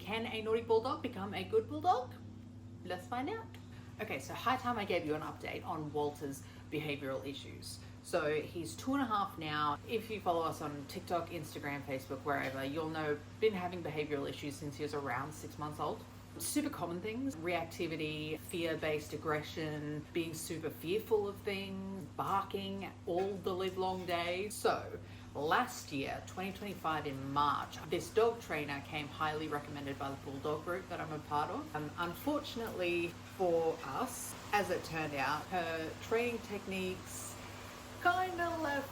Can a naughty bulldog become a good bulldog? Let's find out. Okay, so high time I gave you an update on Walter's behavioral issues. So he's 2.5 now. If you follow us on TikTok, Instagram, Facebook, wherever, you'll know been having behavioral issues since he was around 6 months old. Super common things: reactivity, fear-based aggression, being super fearful of things, barking all the live long day. So last year, 2025 in March, this dog trainer came highly recommended by the Bulldog group that I'm a part of. Unfortunately for us, as it turned out, her training techniques kind of left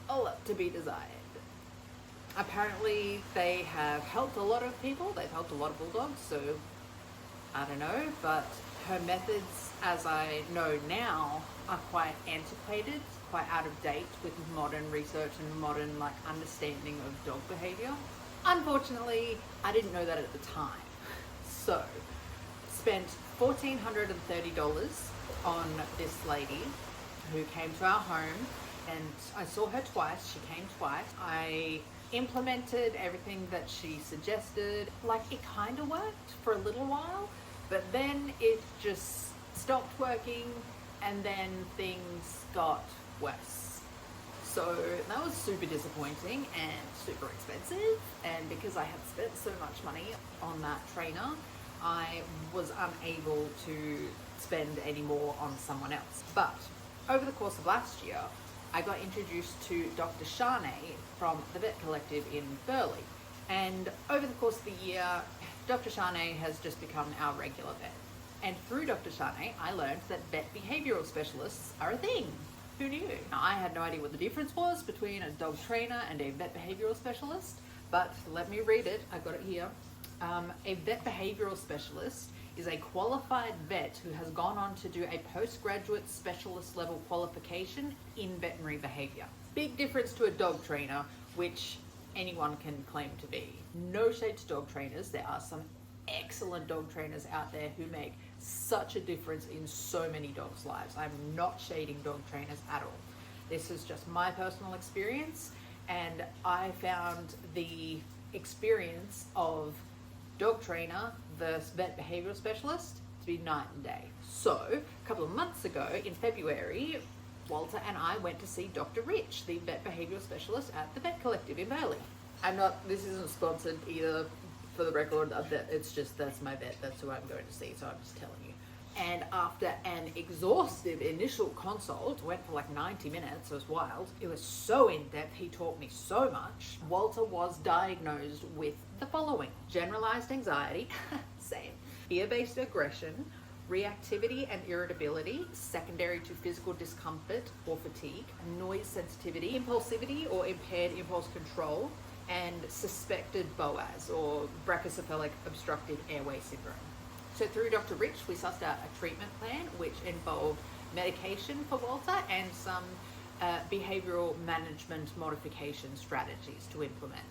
a lot to be desired. Apparently they have helped a lot of people, they've helped a lot of bulldogs, so I don't know, but her methods, as I know now, are quite antiquated, quite out of date with modern research and modern understanding of dog behavior. Unfortunately, I didn't know that at the time. So, spent $1,430 on this lady who came to our home, and I saw her twice. She came twice. I implemented everything that she suggested. It kind of worked for a little while, but then it just stopped working, and then things got worse. So that was super disappointing and super expensive, and because I had spent so much money on that trainer, I was unable to spend any more on someone else. But over the course of last year, I got introduced to Dr. Sharnay from the Vet Collective in Burleigh. And over the course of the year, Dr. Sharnay has just become our regular vet. And through Dr. Sharnay, I learned that vet behavioral specialists are a thing. Who knew? Now, I had no idea what the difference was between a dog trainer and a vet behavioral specialist, but let me read it. I got it here. A vet behavioral specialist is a qualified vet who has gone on to do a postgraduate specialist level qualification in veterinary behavior. Big difference to a dog trainer, which anyone can claim to be. No shade to dog trainers. There are some excellent dog trainers out there who make such a difference in so many dogs' lives. I'm not shading dog trainers at all. This is just my personal experience, and I found the experience of dog trainer versus vet behavioral specialist to be night and day. So a couple of months ago in February, Walter and I went to see Dr. Rich, the vet behavioral specialist at the Vet Collective in Burleigh. This isn't sponsored either, for the record. It's just, that's my vet, that's who I'm going to see, so I'm just telling you. And after an exhaustive initial consult, went for 90 minutes, it was wild. It was so in-depth, he taught me so much. Walter was diagnosed with the following: generalized anxiety, same, fear-based aggression, reactivity and irritability, secondary to physical discomfort or fatigue, noise sensitivity, impulsivity or impaired impulse control, and suspected BOAS or brachycephalic obstructive airway syndrome. So through Dr. Rich, we sussed out a treatment plan which involved medication for Walter and some behavioral management modification strategies to implement.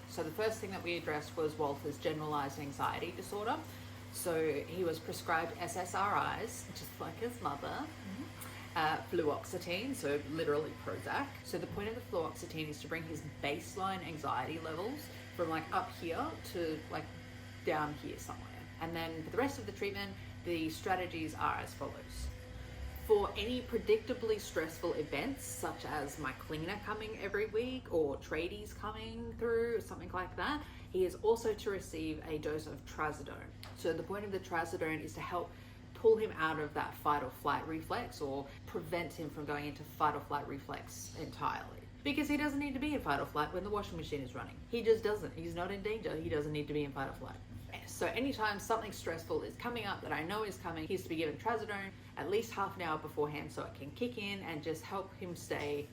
So the first thing that we addressed was Walter's generalized anxiety disorder. So he was prescribed SSRIs, just like his mother, fluoxetine, so literally Prozac. So the point of the fluoxetine is to bring his baseline anxiety levels from up here to down here somewhere. And then for the rest of the treatment, the strategies are as follows. For any predictably stressful events, such as my cleaner coming every week or tradies coming through, something like that, he is also to receive a dose of trazodone. So the point of the trazodone is to help pull him out of that fight or flight reflex, or prevent him from going into fight or flight reflex entirely. Because he doesn't need to be in fight or flight when the washing machine is running. He just doesn't. He's not in danger. He doesn't need to be in fight or flight. So anytime something stressful is coming up that I know is coming, he's to be given trazodone at least half an hour beforehand so it can kick in and just help him stay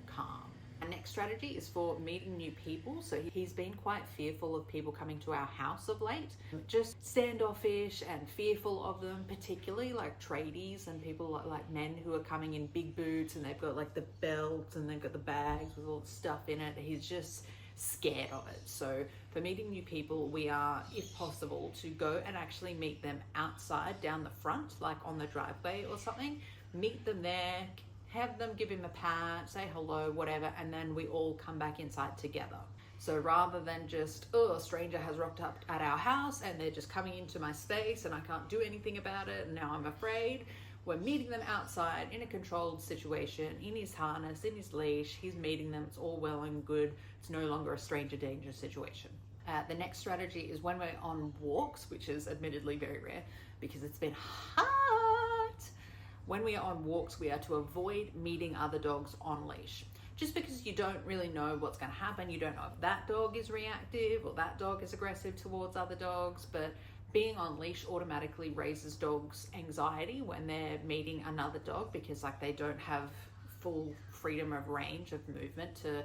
calm. Our next strategy is for meeting new people. So he's been quite fearful of people coming to our house of late, just standoffish and fearful of them, particularly tradies and people like men who are coming in big boots and they've got the belt and they've got the bags with all the stuff in it. He's just scared of it. So for meeting new people, we are, if possible, to go and actually meet them outside down the front, on the driveway or something, meet them there, have them give him a pat, say hello, whatever, and then we all come back inside together. So rather than just, oh, a stranger has rocked up at our house and they're just coming into my space and I can't do anything about it and now I'm afraid, we're meeting them outside in a controlled situation, in his harness, in his leash. He's meeting them. It's all well and good. It's no longer a stranger danger situation. The next strategy is when we're on walks, which is admittedly very rare because it's been hot. When we are on walks, we are to avoid meeting other dogs on leash. Just because you don't really know what's going to happen. You don't know if that dog is reactive or that dog is aggressive towards other dogs, but being on leash automatically raises dogs' anxiety when they're meeting another dog because like they don't have full freedom of range of movement to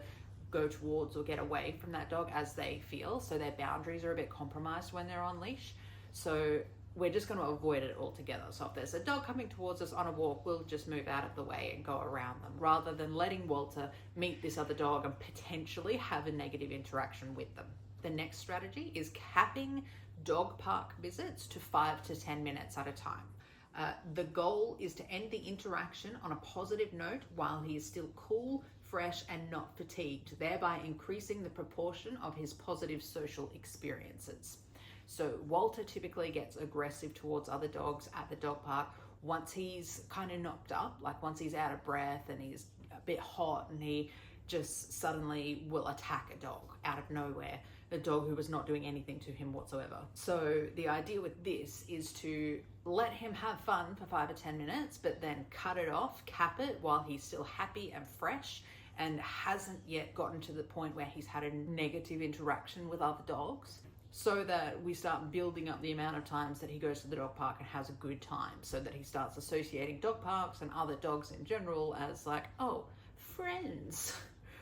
go towards or get away from that dog as they feel. So their boundaries are a bit compromised when they're on leash. So we're just going to avoid it altogether. So if there's a dog coming towards us on a walk, we'll just move out of the way and go around them rather than letting Walter meet this other dog and potentially have a negative interaction with them. The next strategy is capping dog park visits to 5 to 10 minutes at a time. The goal is to end the interaction on a positive note while he is still cool, fresh, and not fatigued, thereby increasing the proportion of his positive social experiences. So Walter typically gets aggressive towards other dogs at the dog park once he's kind of knocked up, like once he's out of breath and he's a bit hot and he just suddenly will attack a dog out of nowhere, a dog who was not doing anything to him whatsoever. So the idea with this is to let him have fun for 5 or 10 minutes, but then cut it off, cap it while he's still happy and fresh and hasn't yet gotten to the point where he's had a negative interaction with other dogs, so that we start building up the amount of times that he goes to the dog park and has a good time, so that he starts associating dog parks and other dogs in general as like, oh, friends,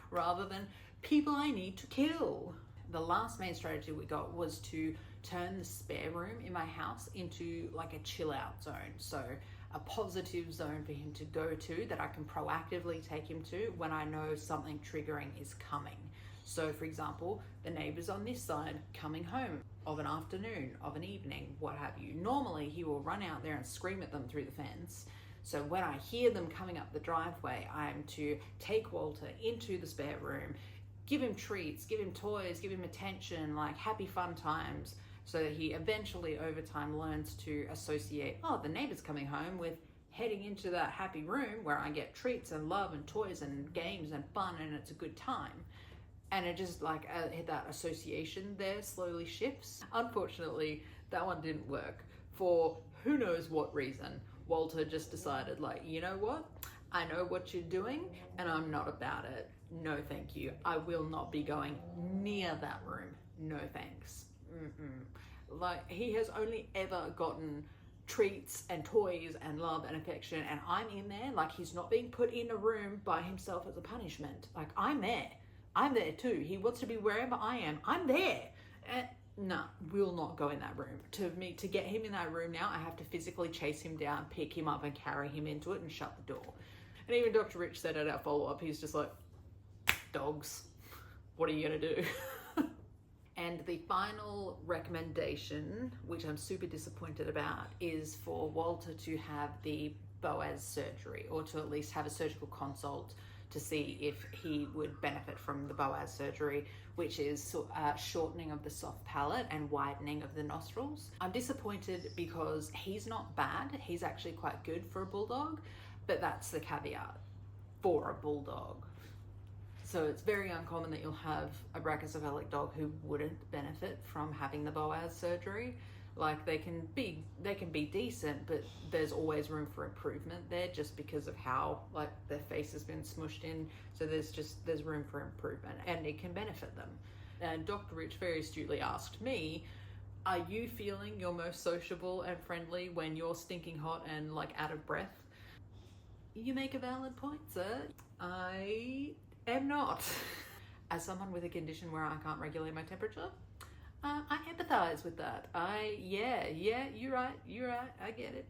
rather than people I need to kill. The last main strategy we got was to turn the spare room in my house into like a chill out zone. So a positive zone for him to go to that I can proactively take him to when I know something triggering is coming. So for example, the neighbors on this side coming home of an afternoon, of an evening, what have you. Normally he will run out there and scream at them through the fence. So when I hear them coming up the driveway, I'm to take Walter into the spare room, give him treats, give him toys, give him attention, like happy fun times, so that he eventually over time learns to associate, oh, the neighbor's coming home, with heading into that happy room where I get treats and love and toys and games and fun and it's a good time. And it just like that association there slowly shifts. Unfortunately, that one didn't work for who knows what reason. Walter just decided like, you know what? I know what you're doing and I'm not about it. No, thank you. I will not be going near that room. No, thanks. Like he has only ever gotten treats and toys and love and affection, and I'm in there. Like he's not being put in a room by himself as a punishment. Like I'm there too. He wants to be wherever I am. I'm there. No, will not go in that room. To get him in that room now, I have to physically chase him down, pick him up and carry him into it and shut the door. And even Dr. Rich said at our follow-up, he's just like, dogs, what are you gonna do? And the final recommendation, which I'm super disappointed about, is for Walter to have the Boaz surgery, or to at least have a surgical consult to see if he would benefit from the Boaz surgery, which is shortening of the soft palate and widening of the nostrils. I'm disappointed because he's not bad. He's actually quite good for a bulldog, but that's the caveat for a bulldog. So it's very uncommon that you'll have a brachycephalic dog who wouldn't benefit from having the Boaz surgery. Like they can be decent, but there's always room for improvement there just because of how like their face has been smushed in. So there's room for improvement and it can benefit them. And Dr. Rich very astutely asked me, are you feeling your most sociable and friendly when you're stinking hot and like out of breath? You make a valid point, sir. I am not. As someone with a condition where I can't regulate my temperature, I empathize with that. Yeah, you're right, I get it.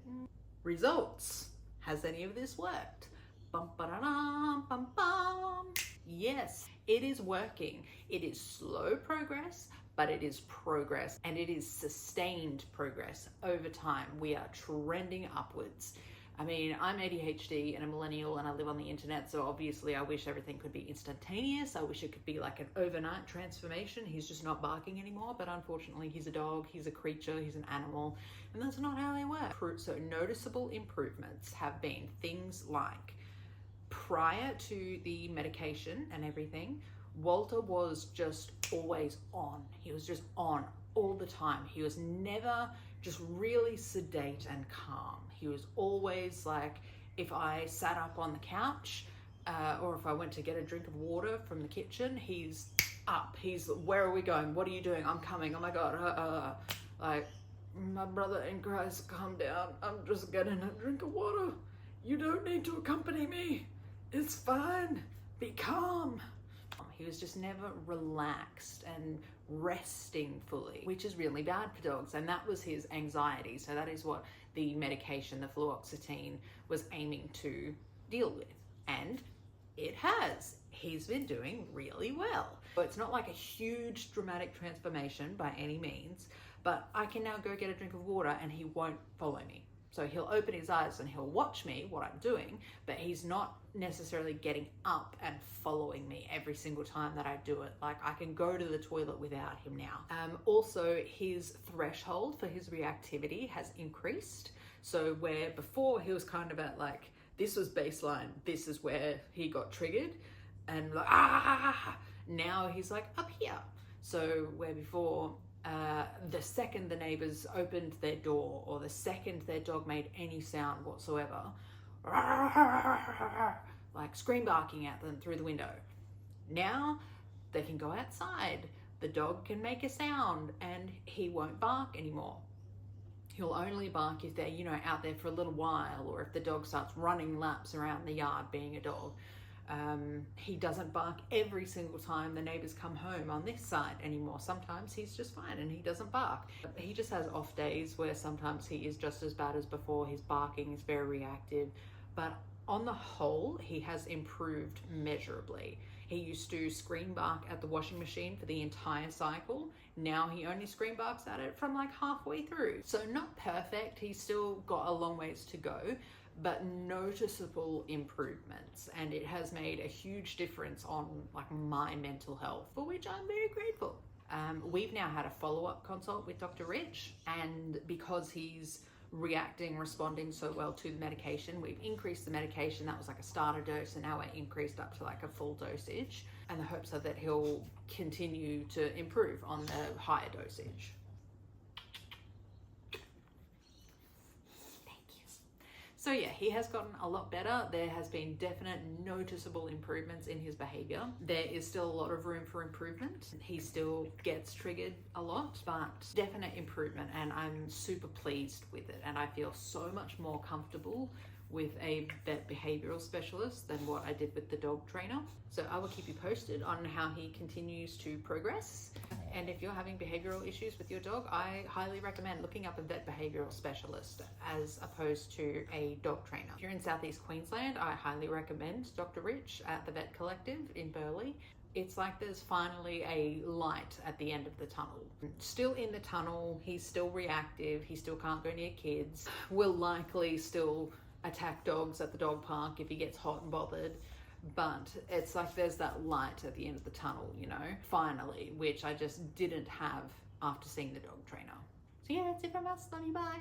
Results. Has any of this worked? Bum, ba-da-dum, bum, bum. Yes, it is working. It is slow progress, but it is progress, and it is sustained progress over time. We are trending upwards. I mean, I'm ADHD and a millennial and I live on the internet, so obviously I wish everything could be instantaneous. I wish it could be like an overnight transformation. He's just not barking anymore, but unfortunately he's a dog, he's a creature, he's an animal, and that's not how they work. So noticeable improvements have been things like, prior to the medication and everything, Walter was just always on. He was just on all the time. He was never just really sedate and calm. He was always like, if I sat up on the couch or if I went to get a drink of water from the kitchen, he's up. He's, where are we going? What are you doing? I'm coming. Oh my God. Like, my brother in Christ, calm down. I'm just getting a drink of water. You don't need to accompany me. It's fine. Be calm. He was just never relaxed and resting fully, which is really bad for dogs. And that was his anxiety. So that is what the medication, the fluoxetine, was aiming to deal with. And it has. He's been doing really well. But it's not like a huge dramatic transformation by any means, but I can now go get a drink of water and he won't follow me. So he'll open his eyes and he'll watch me, what I'm doing, but he's not necessarily getting up and following me every single time that I do it. Like, I can go to the toilet without him now. Also, his threshold for his reactivity has increased. So where before he was kind of at like, this was baseline, this is where he got triggered, and like, now he's like up here. So where before, the second the neighbors opened their door or the second their dog made any sound whatsoever, like scream barking at them through the window, now they can go outside, the dog can make a sound and he won't bark anymore. He'll only bark if they're, you know, out there for a little while, or if the dog starts running laps around the yard being a dog. He doesn't bark every single time the neighbors come home on this side anymore. Sometimes he's just fine and he doesn't bark. He just has off days where sometimes he is just as bad as before. His barking is very reactive, but on the whole, he has improved measurably. He used to scream bark at the washing machine for the entire cycle. Now he only scream barks at it from like halfway through. So not perfect. He's still got a long ways to go, but noticeable improvements, and it has made a huge difference on like my mental health, for which I'm very grateful. We've now had a follow-up consult with Dr. Rich, and because he's responding so well to the medication, we've increased the medication. That was like a starter dose, and now we're increased up to like a full dosage, and the hopes are that he'll continue to improve on the higher dosage. So yeah, he has gotten a lot better. There has been definite noticeable improvements in his behavior. There is still a lot of room for improvement. He still gets triggered a lot, but definite improvement, and I'm super pleased with it. And I feel so much more comfortable with a vet behavioral specialist than what I did with the dog trainer. So I will keep you posted on how he continues to progress. And if you're having behavioral issues with your dog, I highly recommend looking up a vet behavioral specialist as opposed to a dog trainer. If you're in Southeast Queensland, I highly recommend Dr. Rich at the Vet Collective in Burleigh. It's like there's finally a light at the end of the tunnel. Still in the tunnel, he's still reactive, he still can't go near kids, will likely still attack dogs at the dog park if he gets hot and bothered, but it's like there's that light at the end of the tunnel, you know, finally, which I just didn't have after seeing the dog trainer. So yeah, that's it from us. Love you, bye.